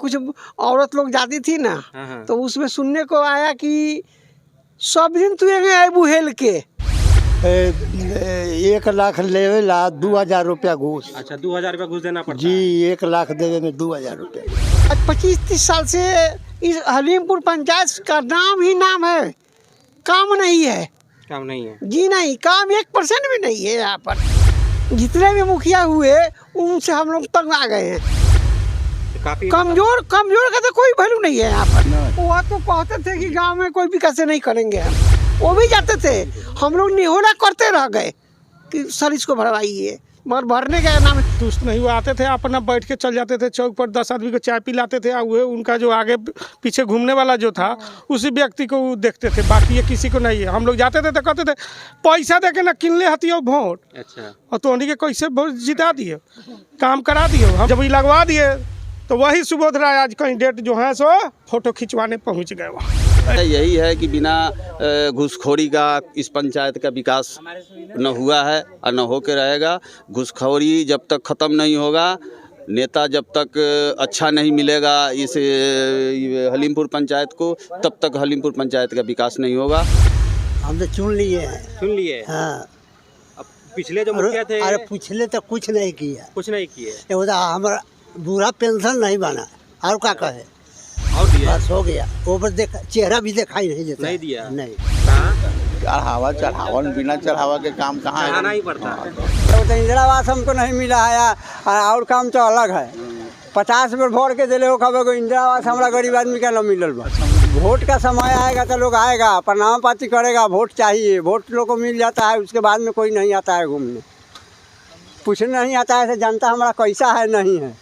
कुछ औरत लोग जाती थी ना, तो उसमें सुनने को आया कि सब दिन तू आबू हेल के 1 लाख लेवे ला 2000 रुपया घूस। अच्छा, 2000 रुपया घूस देना पड़ता जी, 1 लाख देवे में 2000 रुपया। आज 25-30 साल से इस हलीमपुर पंचायत का नाम ही नाम है, काम नहीं है। काम नहीं है जी नहीं, काम 1% भी नहीं है यहाँ पर। जितने भी मुखिया हुए उनसे हम लोग तंग आ गए हैं। काफी कमजोर का तो कोई वैल्यू नहीं है यहाँ पर। वो तो कहते थे कि गांव में कोई विकास नहीं करेंगे हम, वो भी जाते थे, हम लोग निहोरा करते रह गए कि सर इसको भरवाइए, मगर भरने का नाम दुष्ट नहीं हुआ। आते थे अपना बैठ के चल जाते थे चौक पर, 10 आदमी को चाय पिलाते थे, और उनका जो आगे पीछे घूमने वाला जो था उसी व्यक्ति को देखते थे, बाकी ये किसी को नहीं है। हम लोग जाते थे तो कहते थे पैसा दे के ना किनले हती हो वोट। अच्छा, और तो उन्हीं के कैसे वोट जिता दिए, काम करा दिए। हम जब ये लगवा दिए तो वही सुबोध राय आज कैंडिडेट जो है सो फोटो खिंचवाने पहुँच गए वहाँ। यही है कि बिना घूसखोरी का इस पंचायत का विकास न हुआ है और न हो के रहेगा। घूसखोरी जब तक ख़त्म नहीं होगा, नेता जब तक अच्छा नहीं मिलेगा इस हलीमपुर पंचायत को, तब तक हलीमपुर पंचायत का विकास नहीं होगा। हम तो चुन लिए हैं। सुन लिए। हाँ, अब पिछले जो मुखिया थे अरे पिछले तो कुछ नहीं किया, कुछ नहीं किए हमारा बुरा पेंशन नहीं बना, और क्या कहे, और दिया बस हो गया। ऊपर देख चेहरा भी दिखाई नहीं देता, नहीं दिया। नहीं। चढ़ावन बिना चढ़ावा के काम कहाँ चढ़ाना ही पड़ता है। तो इंदिरा आवास हमको नहीं मिला है, और काम तो अलग है। 50 बेर भर के दिले हो खबर इंदिरा आवास हमारा गरीब आदमी का न मिलल बा। वोट का समय आएगा तो लोग आएगा, प्रणाम पाती करेगा, वोट चाहिए, वोट लोग को मिल जाता है, उसके बाद में कोई नहीं आता है घूमने, पूछने नहीं आता है जनता हमारा कैसा है नहीं है।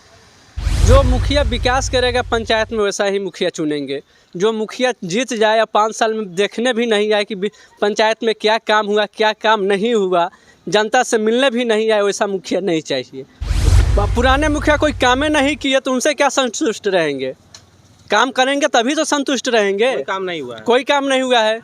जो मुखिया विकास करेगा पंचायत में वैसा ही मुखिया चुनेंगे। जो मुखिया जीत जाए या 5 साल में देखने भी नहीं आए कि पंचायत में क्या काम हुआ क्या काम नहीं हुआ, जनता से मिलने भी नहीं आए, वैसा मुखिया नहीं चाहिए। पुराने मुखिया कोई कामें नहीं किए तो उनसे क्या संतुष्ट रहेंगे? काम करेंगे तभी तो संतुष्ट रहेंगे। कोई काम नहीं हुआ है। कोई काम नहीं हुआ है,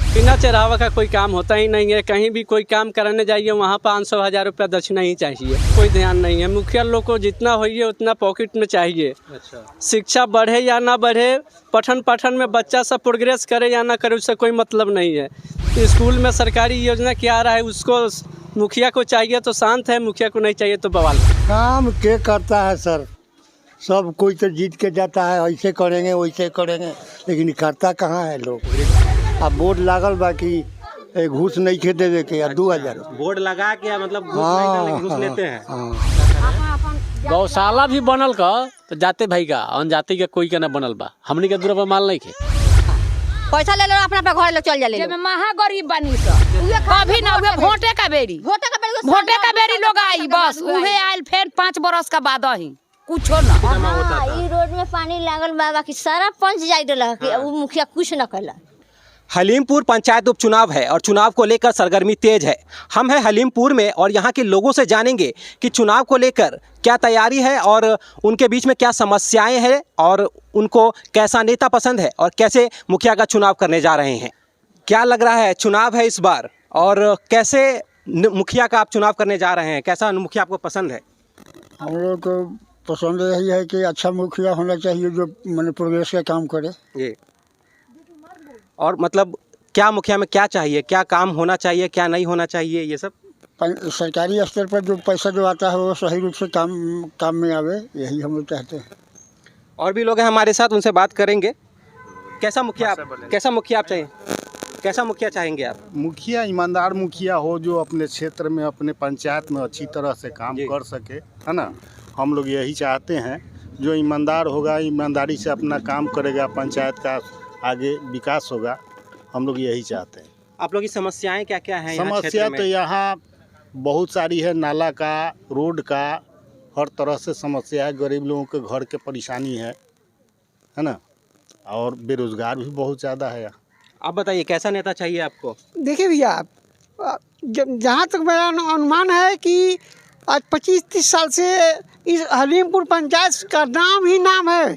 बिना चढ़ावा का कोई काम होता ही नहीं है। कहीं भी कोई काम कराने जाइए वहाँ 500-1000 रुपया दक्षिणा ही चाहिए, कोई ध्यान नहीं है। मुखिया लोग को जितना होइए उतना पॉकेट में चाहिए। अच्छा, शिक्षा बढ़े या ना बढ़े, पठन पाठन में बच्चा सब प्रोग्रेस करे या ना करे, उससे कोई मतलब नहीं है। स्कूल में सरकारी योजना क्या आ रहा है उसको मुखिया को चाहिए तो शांत है, मुखिया को नहीं चाहिए तो बवाल। काम के करता है सर, सब कोई तो जीत के जाता है, ऐसे करेंगे वैसे करेंगे, लेकिन करता कहाँ है लोग। अब बोर्ड लागल बाकी घूस नहीं खे देवे के, 2000 बोर्ड लगा के मतलब घूस नहीं डालने, घूस लेते हैं। गौशाला भी बनल का तो जाते भाई का अनजाति के कोई के ना बनल बा, हमनी के दूर पर माल नहीं खे। पैसा ले लो अपना घर लोग चल जाले, महा गरीब बनी सब कभी ना हुए। वोटे का बेरी लोग आई, बस उहे आयल फिर 5 बरस का बाद ही कुछो ना। ई रोड में पानी लागल बाबा की सारा पंच जाई रहा कि वो मुखिया कुछ न कैला। हलीमपुर पंचायत उपचुनाव है और चुनाव को लेकर सरगर्मी तेज है। हम हैं हलीमपुर में और यहाँ के लोगों से जानेंगे कि चुनाव को लेकर क्या तैयारी है और उनके बीच में क्या समस्याएं हैं और उनको कैसा नेता पसंद है और कैसे मुखिया का चुनाव करने जा रहे हैं। क्या लग रहा है, चुनाव है इस बार और कैसे मुखिया का आप चुनाव करने जा रहे हैं, कैसा मुखिया आपको पसंद है? हम लोग को पसंद यही है कि अच्छा मुखिया होना चाहिए जो मैंने प्रोग्रेस का काम करे। जी, और मतलब क्या मुखिया में क्या चाहिए, क्या काम होना चाहिए, क्या नहीं होना चाहिए, ये सब सरकारी स्तर पर जो पैसा जो आता है वो सही रूप से काम में आवे, यही हम लोग चाहते हैं। और भी लोग हैं हमारे साथ, उनसे बात करेंगे। कैसा मुखिया आप चाहिए, कैसा मुखिया चाहेंगे आप? मुखिया ईमानदार मुखिया हो, जो अपने क्षेत्र में अपने पंचायत में अच्छी तरह से काम कर सके, है ना। हम लोग यही चाहते हैं, जो ईमानदार होगा, ईमानदारी से अपना काम करेगा, पंचायत का आगे विकास होगा, हम लोग यही चाहते हैं। आप लोग की समस्याएं क्या क्या हैं? समस्या तो यहाँ बहुत सारी है, नाला का, रोड का, हर तरह से समस्या है। गरीब लोगों के घर के परेशानी है ना, और बेरोजगार भी बहुत ज़्यादा है। आप बताइए कैसा नेता चाहिए आपको? देखिए भैया, जहाँ तक मेरा अनुमान है कि आज 25-30 साल से इस हलीमपुर पंचायत का नाम ही नाम है,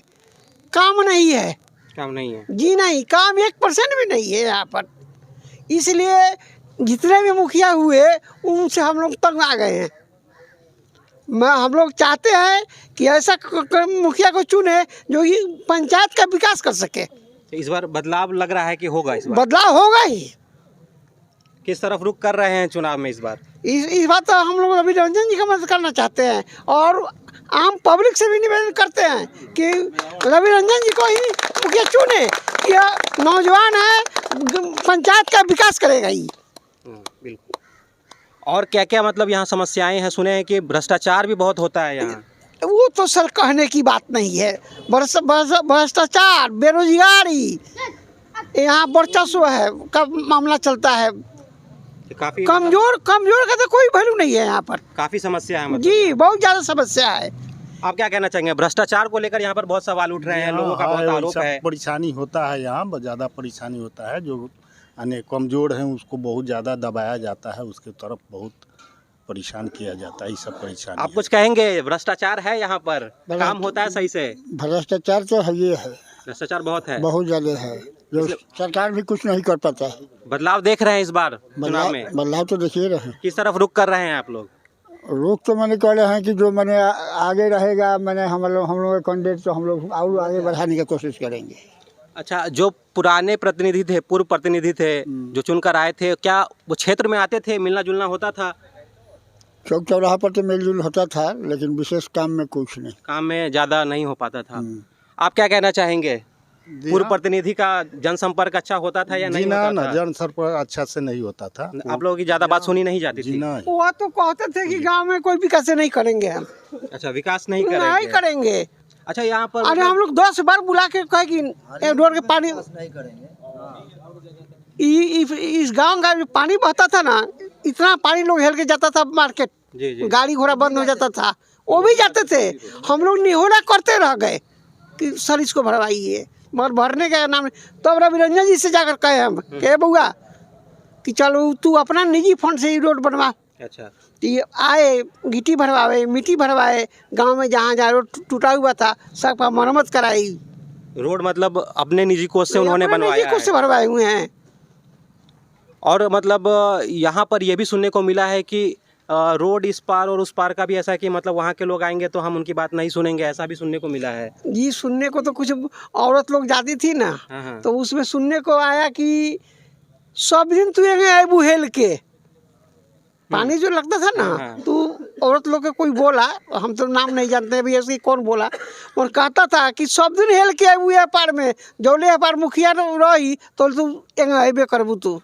काम नहीं है। काम नहीं है जी नहीं, काम 1% भी नहीं है यहाँ पर। इसलिए जितने भी मुखिया हुए उनसे हम लोग तंग आ गए हैं। हम लोग चाहते हैं कि ऐसा मुखिया को चुने जो ये पंचायत का विकास कर सके। इस बार बदलाव लग रहा है कि होगा? इस बार बदलाव होगा ही। किस तरफ रुख कर रहे हैं चुनाव में इस बार? इस बात तो हम लोग रवि रंजन जी का मदद करना चाहते हैं और आम पब्लिक से भी निवेदन करते हैं कि रवि रंजन जी को ही मुखिया चुने कि नौजवान है, पंचायत का विकास करेगा ही। बिल्कुल। और क्या क्या मतलब यहाँ समस्याएं हैं? सुने हैं कि भ्रष्टाचार भी बहुत होता है यहाँ। वो तो सर कहने की बात नहीं है। भ्रष्टाचार, बेरोजगारी, यहाँ वर्चस्व है का मामला चलता है। काफी कमजोर का तो कोई वैल्यू नहीं है यहाँ पर। काफी समस्या है मतलब। जी, बहुत ज्यादा समस्या है। आप क्या कहना चाहेंगे? भ्रष्टाचार को लेकर यहाँ पर बहुत सवाल उठ रहे हैं, लोगों का बहुत आरोप है। परेशानी होता है, यहाँ बहुत ज़्यादा परेशानी होता है। जो अन्य कमजोर हैं उसको बहुत ज़्यादा दबाया जाता है, उसके तरफ बहुत परेशान किया जाता है। ये सब परेशानी। आप कुछ कहेंगे? भ्रष्टाचार है यहाँ पर, काम होता है सही से? भ्रष्टाचार तो है, ये है, भ्रष्टाचार बहुत है, बहुत ज्यादा है, जो सरकार भी कुछ नहीं कर पाता है। बदलाव देख रहे हैं इस बार चुनाव में? बदलाव तो देखिए रहे हैं। किस तरफ रुख कर रहे हैं आप लोग? रुख तो मैंने कह रहे हैं कि जो मैंने आगे रहेगा, मैंने हम लोग का कैंडिडेट तो हम लोग और आगे बढ़ाने की कोशिश करेंगे। अच्छा, जो पुराने प्रतिनिधि थे, पूर्व प्रतिनिधि थे जो चुनकर आए थे, क्या वो क्षेत्र में आते थे, मिलना जुलना होता था? चौक चौराहा पर तो मेल जुल होता था, लेकिन विशेष काम में कुछ नहीं, काम में ज़्यादा नहीं हो पाता था। आप क्या कहना चाहेंगे? पूर्व प्रतिनिधि का जनसंपर्क अच्छा होता था या नहीं होता था? जनसंपर्क अच्छा से नहीं होता था। आप लोगों की ज़्यादा बात सुनी नहीं जाती थी? वो तो कहते थे कि गांव में कोई विकास नहीं करेंगे हम। अच्छा, विकास नहीं करेंगे। अच्छा, यहाँ पर अरे हम लोग 10 बार बुला के कहे कि रोड के पानी नहीं करेंगे। इस गांव का जो पानी बहता था ना, इतना पानी लोग हेल के जाता था मार्केट। जी। गाड़ी घोड़ा बंद हो जाता था, वो भी जाते थे। हम लोग निहोरा करते रह गए कि सर इसको भरवाइए, मगर भरने का नाम। तो रवि रंजन जी से जाकर कहे हम कि बउआ कि चलो तू अपना निजी फंड से ही रोड बनवा। अच्छा, तो ये आए, गिट्टी भरवाए, मिट्टी भरवाए, गांव में जहाँ जहाँ रोड टूटा हुआ था सब मरम्मत कराई। रोड मतलब अपने निजी कोष से उन्होंने बनवाया है? निजी कोष से भरवाए हुए हैं। और मतलब यहाँ पर यह भी सुनने को मिला है कि रोड इस पार और उस पार का भी ऐसा है कि मतलब वहाँ के लोग आएंगे तो हम उनकी बात नहीं सुनेंगे, ऐसा भी सुनने को मिला है। जी, सुनने को तो कुछ औरत लोग जाती थी ना, तो उसमें सुनने को आया कि सब दिन तू आबू हेल के पानी जो लगता था ना, तो औरत लोग के कोई बोला, हम तो नाम नहीं जानते भैया उसकी कौन बोला, और कहता था कि सब दिन हेल के आबू पार में, जौले पार मुखिया रही तो तू अबे करबू। तू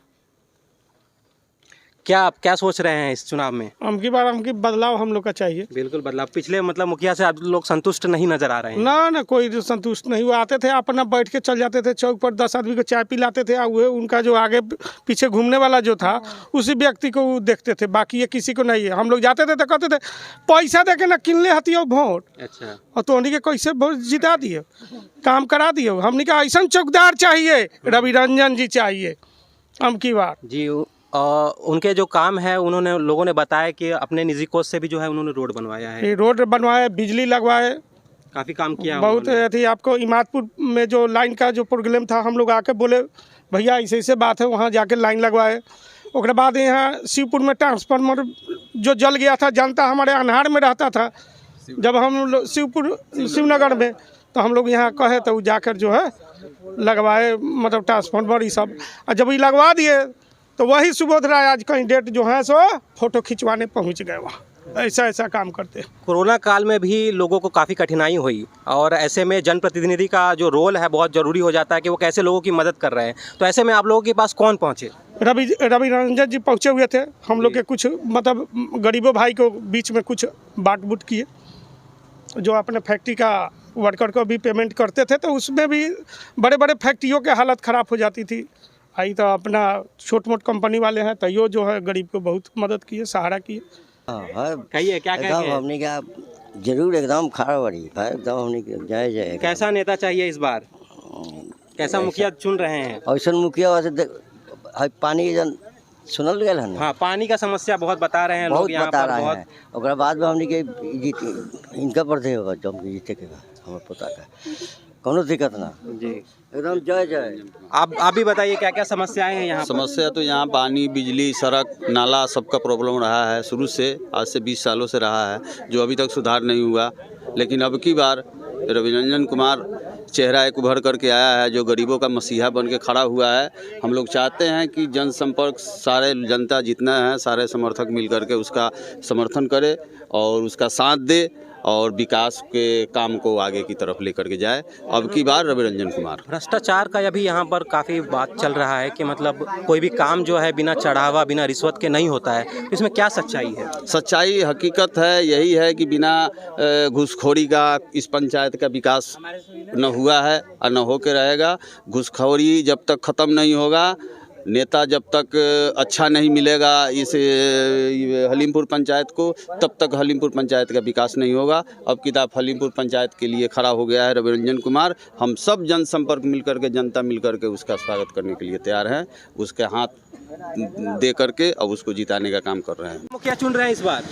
क्या सोच रहे हैं इस चुनाव में? हमकी बदलाव हम लोग का चाहिए। बिल्कुल बदलाव। पिछले मतलब मुखिया से आप लोग संतुष्ट नहीं नजर आ रहे हैं? ना, कोई संतुष्ट नहीं। वो आते थे अपना बैठ के चल जाते थे चौक पर, 10 आदमी को चाय पिलाते थे, और उनका जो आगे पीछे घूमने वाला जो था उसी व्यक्ति को देखते थे, बाकी ये किसी को नहीं है। हम लोग जाते थे तो कहते थे पैसा दे के ना किनले हती हो वोट। अच्छा, और तो उन्हीं के कैसे जिता दिए, काम करा दिए। हमने कहा ऐसा चौकीदार चाहिए, रवि रंजन जी चाहिए हम की बात जी। उनके जो काम है, उन्होंने लोगों ने बताया कि अपने निजी कोष से भी जो है उन्होंने रोड बनवाया है। रोड बनवाए, बिजली लगवाए, काफ़ी काम किया बहुत थी। आपको इमादपुर में जो लाइन का जो प्रॉब्लम था, हम लोग आके बोले भैया ऐसे बात है, वहाँ जाके लाइन लगवाए। उसके बाद यहाँ शिवपुर में ट्रांसफार्मर जो जल गया था, जनता हमारे अनहार में रहता था। जब हम लोग शिवनगर में, तो हम लोग यहाँ कहे तो जाकर जो है लगवाए, मतलब ट्रांसफार्मर ये सब। और जब ये लगवा दिए तो वही सुबोध राय आज कैंडिडेट जो है सो फोटो खिंचवाने पहुंच गए वहाँ। ऐसा काम करते। कोरोना काल में भी लोगों को काफ़ी कठिनाई हुई, और ऐसे में जनप्रतिनिधि का जो रोल है बहुत ज़रूरी हो जाता है कि वो कैसे लोगों की मदद कर रहे हैं। तो ऐसे में आप लोगों के पास कौन पहुँचे? रवि रंजन जी पहुँचे हुए थे। हम लोग के कुछ मतलब गरीबों भाई को बीच में कुछ बाट बूट किए, जो अपने फैक्ट्री का वर्कर को भी पेमेंट करते थे, तो उसमें भी बड़े बड़े फैक्ट्रियों की हालत ख़राब हो जाती थी। आई तो अपना छोट मोट कंपनी वाले हैं, तो यो जो है गरीब को बहुत मदद किए, सहारा किए। कहिए क्या कहेंगे? हमने क्या जरूर एकदम खड़ा बड़ी एकदम हमने जय कैसा नेता चाहिए इस बार? कैसा मुखिया चुन रहे हैं? ऐसा मुखिया वैसे पानी सुनल गया है। हाँ, पानी का समस्या बहुत बता रहे हैं बहुत लोग यहाँ बता पर। रहे हैं। और बाद में हमने के इनका पर थे होगा जब जीते के बाद। हमारे पोता का कोनो दिक्कत ना जी। एकदम जय जय। आप भी बताइए क्या क्या समस्याएं हैं यहाँ पर? समस्या तो यहाँ पानी, बिजली, सड़क, नाला सबका प्रॉब्लम रहा है शुरू से, आज से 20 सालों से रहा है, जो अभी तक सुधार नहीं हुआ। लेकिन अब की बार रविरंजन कुमार चेहरा एक उभर करके आया है, जो गरीबों का मसीहा बन के खड़ा हुआ है। हम लोग चाहते हैं कि जनसंपर्क सारे जनता जितना है सारे समर्थक मिल करके उसका समर्थन करे और उसका साथ दे और विकास के काम को आगे की तरफ लेकर के जाए। अब की बार रविरंजन कुमार। भ्रष्टाचार का अभी यहाँ पर काफ़ी बात चल रहा है कि मतलब कोई भी काम जो है बिना चढ़ावा बिना रिश्वत के नहीं होता है, इसमें क्या सच्चाई है? सच्चाई हकीकत है यही है कि बिना घूसखोरी का इस पंचायत का विकास न हुआ है और न हो के रहेगा। घूसखोरी जब तक ख़त्म नहीं होगा, नेता जब तक अच्छा नहीं मिलेगा इस हलीमपुर पंचायत को, तब तक हलीमपुर पंचायत का विकास नहीं होगा। अब किताब हलीमपुर पंचायत के लिए खड़ा हो गया है रविरंजन कुमार। हम सब जनसंपर्क मिलकर के, जनता मिलकर के उसका स्वागत करने के लिए तैयार हैं, उसके हाथ दे करके अब उसको जिताने का काम कर रहे हैं। मुखिया चुन रहे हैं इस बार?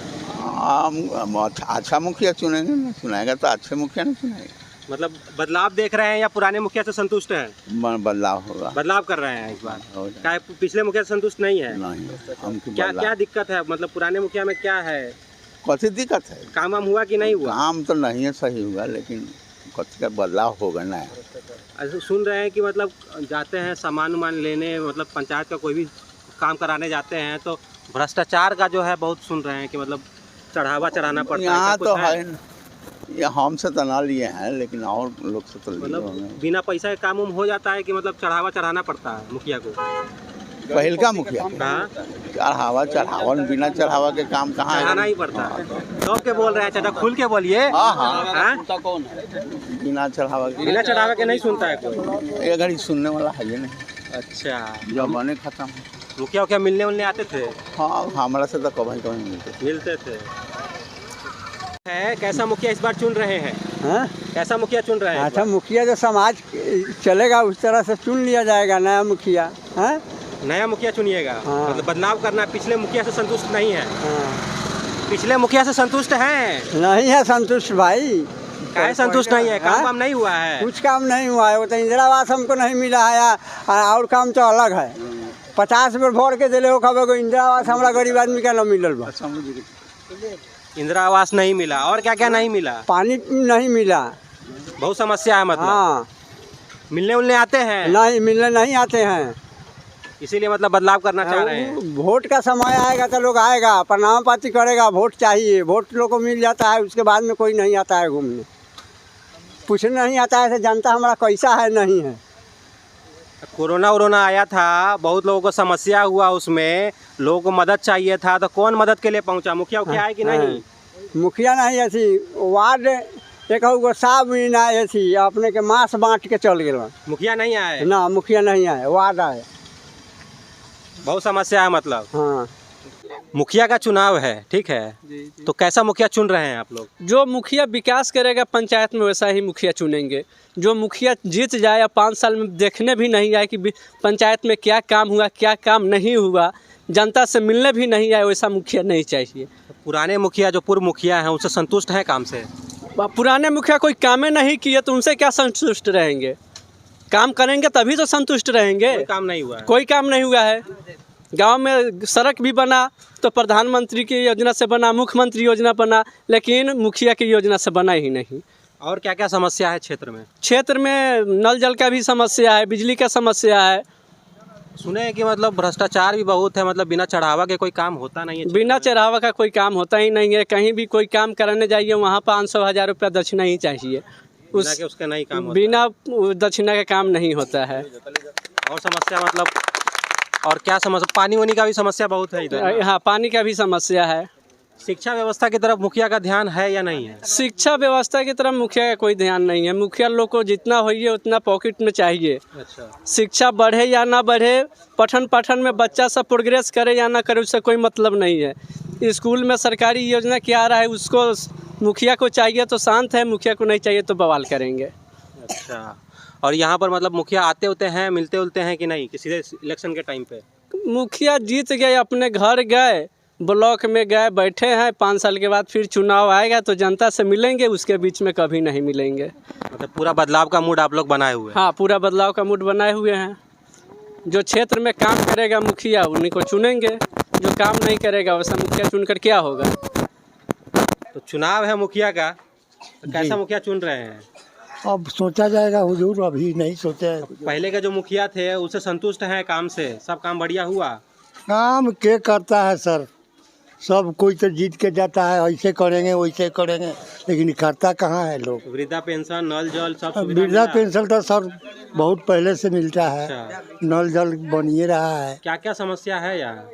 अच्छा मुखिया चुनेंगे ना, चुनाएगा तो अच्छे मुखिया नहीं चुनाएगा। मतलब बदलाव देख रहे हैं या पुराने मुखिया से संतुष्ट हैं? बदलाव होगा। बदलाव कर रहे हैं इस बार? क्या पिछले मुखिया से संतुष्ट नहीं है? नहीं। क्या दिक्कत है? मतलब पुराने मुखिया में क्या है? कौन दिक्कत है? काम वाम हुआ कि नहीं हुआ? काम तो नहीं है, सही हुआ, लेकिन कुछ का बदलाव होगा ना। ऐसे सुन रहे हैं कि मतलब जाते हैं सामान उमान लेने, मतलब पंचायत का कोई भी काम कराने जाते हैं तो भ्रष्टाचार का जो है बहुत सुन रहे हैं कि मतलब चढ़ावा चढ़ाना पड़ता है। यहाँ तो है, ये हमसे तो ना लिए हैं, लेकिन और लोग से तो मतलब बिना पैसा के काम हो जाता है कि मतलब चढ़ावा चढ़ाना पड़ता है मुखिया को? पहल का मुखिया चढ़ावा बिना चढ़ावा के काम कहाँ चढ़ाना ही पड़ता है। तो के बोल रहे हैं चाचा, खुल के बोलिए। बिना चढ़ावा के, बिना चढ़ावा के नहीं सुनता है कोई? ये घड़ी सुनने वाला है ये नहीं। अच्छा, जब बने खत्म। मुखिया क्या मिलने उलने आते थे? हाँ, हमारा से तो कभी मिलते थे। है कैसा मुखिया इस बार चुन रहे हैं? हाँ? कैसा मुखिया चुन रहे हैं? अच्छा, मुखिया जो समाज चलेगा उस तरह से चुन लिया जाएगा नया मुखिया। हाँ? नया मुखिया चुनिएगा। हाँ। मतलब बदलाव करना। पिछले मुखिया से संतुष्ट नहीं है? हाँ। पिछले मुखिया से संतुष्ट हैं? नहीं है संतुष्ट भाई। काहे संतुष्ट नहीं है? काम नहीं हुआ है? कुछ काम नहीं हुआ है। वो तो इंदिरा आवास हमको नहीं मिला है और काम तो अलग है। 50 बेर भर के दिले हो खबे को इंदिरा आवास हमारा गरीब आदमी का न मिलल बा। इंदिरा आवास नहीं मिला और क्या क्या नहीं मिला? पानी नहीं मिला, बहुत समस्या है मतलब। हाँ। मिलने उलने आते हैं? नहीं, मिलने नहीं आते हैं, इसीलिए मतलब बदलाव करना चाह रहे हैं। वोट का समय आएगा तो लोग आएगा, प्रणाम पाती करेगा, वोट चाहिए, वोट लोग को मिल जाता है, उसके बाद में कोई नहीं आता है घूमने, पूछने नहीं आता है जनता हमारा कैसा है नहीं है। कोरोना आया था, बहुत लोगों को समस्या हुआ, उसमें लोगों को मदद चाहिए था, तो कौन मदद के लिए पहुंचा? मुखिया क्या है कि नहीं? मुखिया नहीं ऐसी वार्ड एक साहब ना ऐसी अपने के मांस बांट के चल गए। मुखिया नहीं आए ना, मुखिया नहीं आए, वार्ड आए। बहुत समस्या है मतलब। हाँ। मुखिया का चुनाव है, ठीक है जी। तो कैसा मुखिया चुन रहे हैं आप लोग? जो मुखिया विकास करेगा पंचायत में वैसा ही मुखिया चुनेंगे। जो मुखिया जीत जाए या 5 साल में देखने भी नहीं आए कि पंचायत में क्या काम हुआ क्या काम नहीं हुआ, जनता से मिलने भी नहीं आए, वैसा मुखिया नहीं चाहिए। पुराने मुखिया जो पूर्व मुखिया हैं उनसे संतुष्ट हैं काम से? पुराने मुखिया कोई कामें नहीं किए तो उनसे क्या संतुष्ट रहेंगे? काम करेंगे तभी तो संतुष्ट रहेंगे। कोई काम नहीं हुआ है। कोई काम नहीं हुआ है। गांव में सड़क भी बना तो प्रधानमंत्री की योजना से बना, मुख्यमंत्री योजना बना, लेकिन मुखिया की योजना से बना ही नहीं। और क्या क्या समस्या है क्षेत्र में? क्षेत्र में नल जल का भी समस्या है, बिजली का समस्या है। सुने हैं कि मतलब भ्रष्टाचार भी बहुत है, मतलब बिना चढ़ावा के कोई काम होता नहीं है। बिना चढ़ावा का कोई काम होता ही नहीं है। कहीं भी कोई काम कराने जाइए वहाँ 500,000 रुपया दक्षिणा ही चाहिए। उसका नहीं काम होता। बिना दक्षिणा का काम नहीं होता है। और समस्या मतलब और क्या समस्या? पानी वानी का भी समस्या बहुत है इधर। हाँ, पानी का भी समस्या है। शिक्षा व्यवस्था की तरफ मुखिया का ध्यान है या नहीं है? शिक्षा व्यवस्था की तरफ मुखिया का कोई ध्यान नहीं है। मुखिया लोग को जितना होइए उतना पॉकेट में चाहिए। अच्छा। शिक्षा बढ़े या ना बढ़े, पठन पाठन में बच्चा सब प्रोग्रेस करे या ना करे, उससे कोई मतलब नहीं है। स्कूल में सरकारी योजना क्या आ रहा है उसको मुखिया को चाहिए तो शांत है, मुखिया को नहीं चाहिए तो बवाल करेंगे। अच्छा। और यहाँ पर मतलब मुखिया आते होते हैं, मिलते उलते हैं कि नहीं, कि सीधे इलेक्शन के टाइम पे? मुखिया जीत गए, अपने घर गए, ब्लॉक में गए बैठे हैं, 5 साल के बाद फिर चुनाव आएगा तो जनता से मिलेंगे, उसके बीच में कभी नहीं मिलेंगे। मतलब पूरा बदलाव का मूड आप लोग बनाए हुए हैं? हाँ, पूरा बदलाव का मूड बनाए हुए हैं। जो क्षेत्र में काम करेगा मुखिया उन्हीं को चुनेंगे, जो काम नहीं करेगा वैसा मुखिया चुनकर क्या होगा। तो चुनाव है मुखिया का, तो कैसा मुखिया चुन रहे हैं? अब सोचा जाएगा हुजूर, अभी नहीं सोचा है। पहले के जो मुखिया थे उससे संतुष्ट हैं काम से? सब काम बढ़िया हुआ? काम के करता है सर, सब कोई तो जीत के जाता है, ऐसे करेंगे वैसे करेंगे, लेकिन करता कहाँ है लोग। वृद्धा पेंशन, नल जल सब सुविधा वृद्धा मिला? पेंशन तो सर बहुत पहले से मिलता है। अच्छा। नल जल बनिए रहा है। क्या क्या समस्या है यहाँ?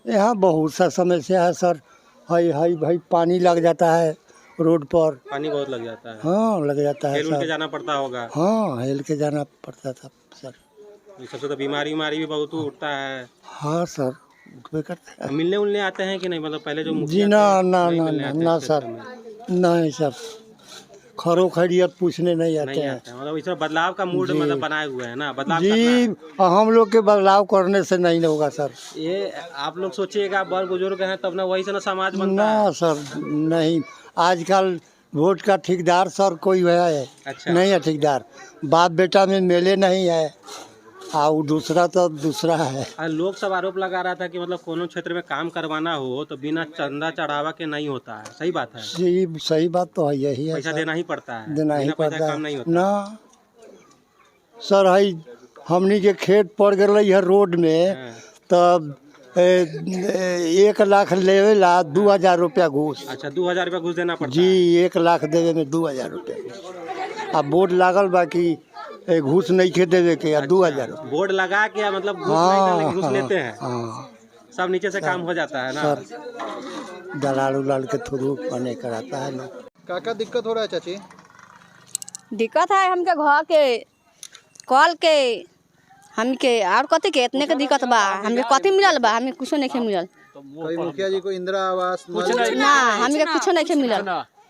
यहाँ बहुत सा समस्या है सर। हाई भाई पानी लग जाता है रोड पर। पानी बहुत लग जाता है? हाँ लग जाता है हेल के सर। जाना पड़ता होगा? हाँ हेल के जाना पड़ता था सर। सबसे तो बीमारी भी बहुत उठता है। हाँ सर उठवे करते हैं। मिलने उलने आते हैं कि नहीं? मतलब पहले जो जी मुखिया ना थे, ना नहीं ना मिलने ना आते ना इस सर, क्षेत्र में? नहीं सर, खरो खैरियत पूछने नहीं आते नहीं हैं। आते हैं। मतलब इस तरह बदलाव का मूड जी। मतलब बनाए हुए हैं ना, बदलाव करना जी है। हम लोग के बदलाव करने से नहीं होगा सर। ये आप लोग सोचिएगा बड़ बुजुर्ग हैं तब ना, वही से ना समाज बनता ना है। सर नहीं, आजकल वोट का ठेकेदार सर कोई है अच्छा। नहीं है ठेकेदार, बाप बेटा में मेले नहीं है, और दूसरा तो दूसरा है। और लोग सब आरोप लगा रहा था कि मतलब कोनो क्षेत्र में काम करवाना हो तो बिना चंदा चढ़ावा के नहीं होता है। सही बात है? सही बात तो है, यही है पैसा सर। देना ही पड़ता है, देना ही बिना पैसा पड़ता काम नहीं है होता। ना सर। है हमनी के खेत पड़ गए है रोड में, तब 1 लाख लेवे ला 2000 रुपया घूस। अच्छा, 2000 रुपया घूस देना पड़ता जी 1 लाख देवे में 2000 रुपया। अब बोर्ड लागल बाकी घूस नहीं खे देवे के, 2000 रुपया। बोर्ड लगा के मतलब घूस नहीं देने की घूस लेते हैं। सब नीचे से काम हो जाता है ना सर। दलाल उलाल के थ्रू बने कराता है लोग। क्या दिक्कत हो रहा है चाची? दिक्कत है हमके घर के कल के, हमके और कथी के इतने के दिक्कत बा। हमके कथी मिलल बा? हमें कुछ नहीं मिलल। कोई मुखिया जी को इंदिरा आवास ना, हमके कुछ नहीं मिलल।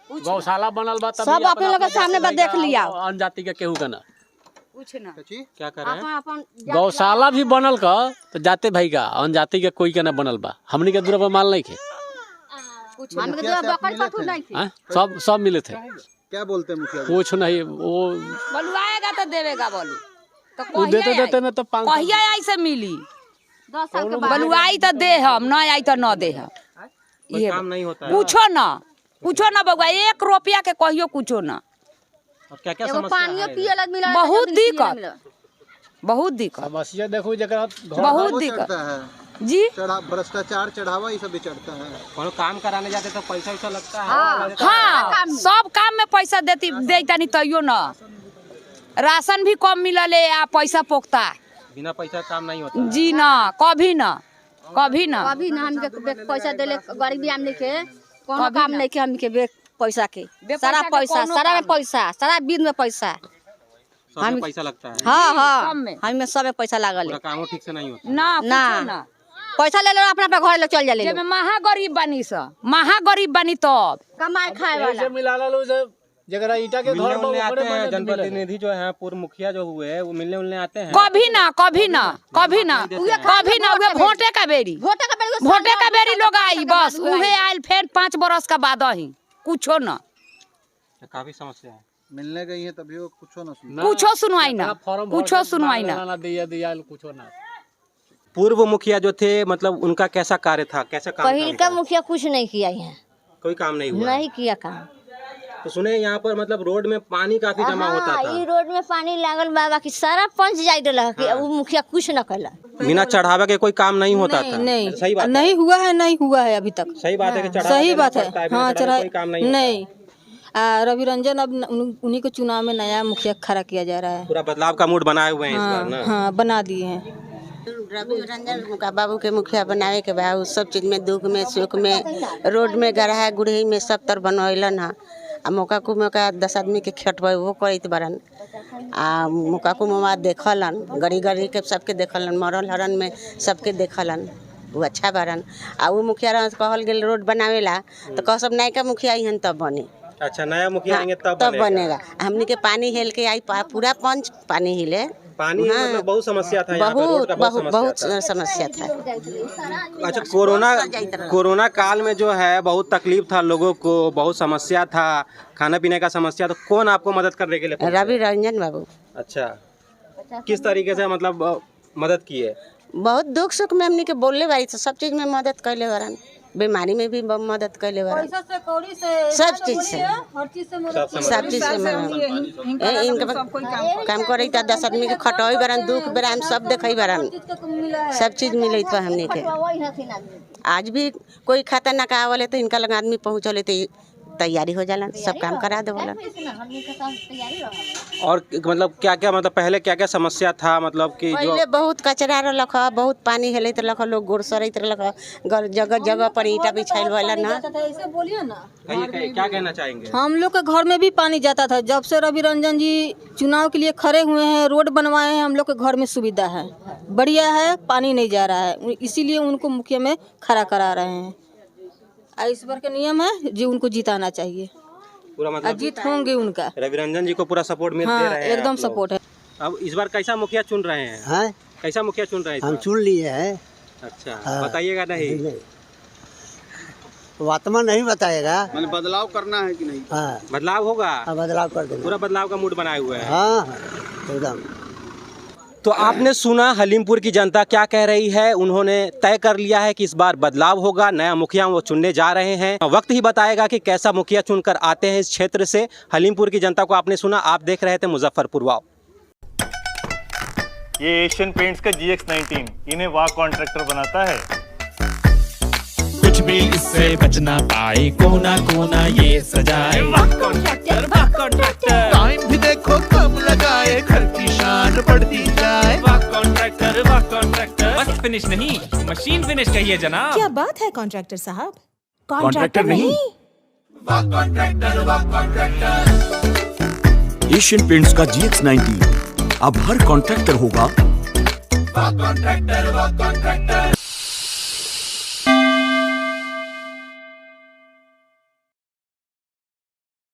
गौशाला बनल बा, सब अपने लोग के सामने बा, देख लिया। अन जाति के केहू का ना क्या कर रहे हैं? गौशाला भी बनल का तो जाते भाई का, अन जाति के कोई का ना बनल बा। हमनी के दूर पर माल नहीं खे, सब मिले थे। क्या बोलते हैं मुखिया जी? कुछ नहीं, वो बोलू आएगा तो देवेगा, बोलू वो देते देते में तो 5 कहिया आई से मिली। 10 साल के बाद बोलू आई तो दे, हम ना आई तो न दे। कोई काम नहीं होता है। कुछो ना बउआ, 1 रुपया के कहियो कुछो ना। और क्या क्या समस्या है? बहुत दिक्कत, बहुत दिक्कत, समस्या देखो जगह बहुत दिक्कत जी। भ्रष्टाचार चढ़ावा ये सब भी चढ़ता है। कोनो काम कराने जाते तो पैसा वैसा लगता है? हाँ, सब काम में पैसा देता नहीं तैयो ना। राशन भी कम मिलल है आ पैसा पोखता। बिना पैसा काम नहीं होता जी ना, कभी ना, कभी ना, अभी ना हमके पैसा देले गरीबी आदमी के कोनो काम नहीं के, हमके पैसा के सारा पैसा, सारा में पैसा, सारा बिल में पैसा, सब में पैसा लगता है। हाँ हाँ हमें सब में पैसा लागल पूरा है। काम ठीक से नहीं होता ना पैसा ले लो अपना अपना घर ले चल जाले। जेमे महा गरीब बनी महा गरीब बनी तब कमाए खाए वाला मिला लो जगह ईटा के घर मिलने आते हैं। जनप्रतिनिधि जो है पूर्व मुखिया जो हुए वो मिलने उलने आते हैं? कभी ना, कभी ना, कभी ना, कभी ना। उहे वोटे का बेरी लोग आई, बस उहे आयल, फिर 5 बरस का बाद ही कुछो ना। काफी समस्या है। मिलने गई है तभी वो कुछो सुनवाई ना, कुछो सुनवाई ना। दिया कुछो ना। पूर्व मुखिया जो थे मतलब उनका कैसा कार्य था, कैसा काम? पहिल का मुखिया कुछ नहीं किया है, कोई काम नहीं हुआ? नहीं किया काम। तो सुने यहाँ पर मतलब रोड में पानी काफी जमा होता था। ई रोड में पानी लागल बाबा की सारा पंच जाई रहा कि वो मुखिया कुछ न कला। बिना चढ़ावा के कोई काम नहीं होता था? नहीं, सही बात नहीं हुआ है, नहीं हुआ है अभी तक। सही बात है कि चढ़ावा सही बात है। हाँ चढ़ा कोई काम नहीं, नहीं। रवि रंजन अब उन्हीं को चुनाव में नया मुखिया खड़ा किया जा रहा है। पूरा बदलाव का मूड बनाए हुए हैं इस बार ना? हाँ बना दिए हैं। रवि रंजन का बाबू के मुखिया बनावे के बाद सब चीज में, दुख में, सुख में, रोड में, गढ़ा गुड़ही में सब तर बनवैलन है। आ मौका को मौका 10 आदमी के खेटबै वो करत बरन। आ मौका को मौका देखलन, गड़ी गड़ी के सबके देखलन, मरल हरन में सबके देखलन, वो अच्छा बरन। आ वो मुखिया कहल गेल रोड बनावेला तो कह सब नायका मुखिया हन तब बने, अच्छा, नया मुखिया हाँ, आएंगे तब तब बनेगा। हमने के पानी हिल के आई पूरा पंच पानी हिले। पानी मतलब बहुत समस्या था यहाँ पे, रोड का बहुत समस्या था। अच्छा, कोरोना काल में जो है बहुत तकलीफ था लोगों को, बहुत समस्या था, खाने पीने का समस्या। तो कौन आपको मदद करने के लिए पहुंचा? रवि रंजन बाबू। अच्छा, किस तरीके से मतलब मदद की है? बहुत दुख सुख में हमने के बोलले भाई, सब चीज में मदद कैले बरन, बीमारी में भी मदद कैले बरन, सब चीज से इनका काम करे। 10 आदमी के खटोई बरन, दुख बरन सब देखई बरन, सब चीज मिले तो हमने के। आज भी कोई खाता ना का आवले तो इनका लगा आदमी पहुँचले तो तैयारी हो जाला, सब काम करा दे बोला। और मतलब क्या क्या, मतलब पहले क्या क्या समस्या था? मतलब कि पहले बहुत कचरा रख, बहुत पानी हेलत रख, लोग गोड़ सरत रख, जगह जगह पर ईंटा बिछाइल वाला ना। क्या कहना चाहेंगे? हम लोग के घर में भी पानी जाता था। जब से रवि रंजन जी चुनाव के लिए खड़े हुए हैं, रोड बनवाए हैं, हम लोग के घर में सुविधा है, बढ़िया है, पानी नहीं जा रहा है, इसीलिए उनको मुखिया में खड़ा करा रहे हैं। इस बार का नियम है जी, उनको जिताना चाहिए, पूरा मतलब जीत होंगे उनका। रवि रंजन जी को पूरा सपोर्ट मिलते हाँ, रहे हैं, एकदम सपोर्ट है। अब इस बार कैसा मुखिया चुन रहे हैं? हाँ? कैसा मुखिया चुन रहे हैं? हम चुन लिए हैं। अच्छा, हाँ। बताइएगा नहीं? वातमा नहीं बताएगा। मैंने बदलाव करना है कि नहीं? हाँ, बदलाव होगा। बदलाव कर देना, पूरा बदलाव का मूड बनाए हुए हैं। हाँ एकदम। तो आपने सुना हलीमपुर की जनता क्या कह रही है। उन्होंने तय कर लिया है कि इस बार बदलाव होगा, नया मुखिया वो चुनने जा रहे हैं। वक्त ही बताएगा कि कैसा मुखिया चुनकर आते हैं इस क्षेत्र से। हलीमपुर की जनता को आपने सुना। आप देख रहे थे मुजफ्फरपुर वाव। ये एशियन पेंट्स का GX19 इन्हें वाह कॉन्ट्रैक्टर बनाता है। कुछ भी इससे बच ना पाए, कोना कोना ये सजाए। वाह कॉन्ट्रैक्टर, वाह कॉन्ट्रैक्टर। टाइम भी देखो कम लगाए, घर की शान बढ़ती जाए। वाह कॉन्ट्रैक्टर, वाह कॉन्ट्रैक्टर। बस फिनिश नहीं, मशीन फिनिश कहिए जनाब। क्या बात है कॉन्ट्रैक्टर साहब? कॉन्ट्रैक्टर नहीं, वाह कॉन्ट्रैक्टर, वाह कॉन्ट्रैक्टर। एशियन पेंट्स का GX19 अब हर कॉन्ट्रैक्टर होगा वाह कॉन्ट्रैक्टर, वाह कॉन्ट्रैक्टर।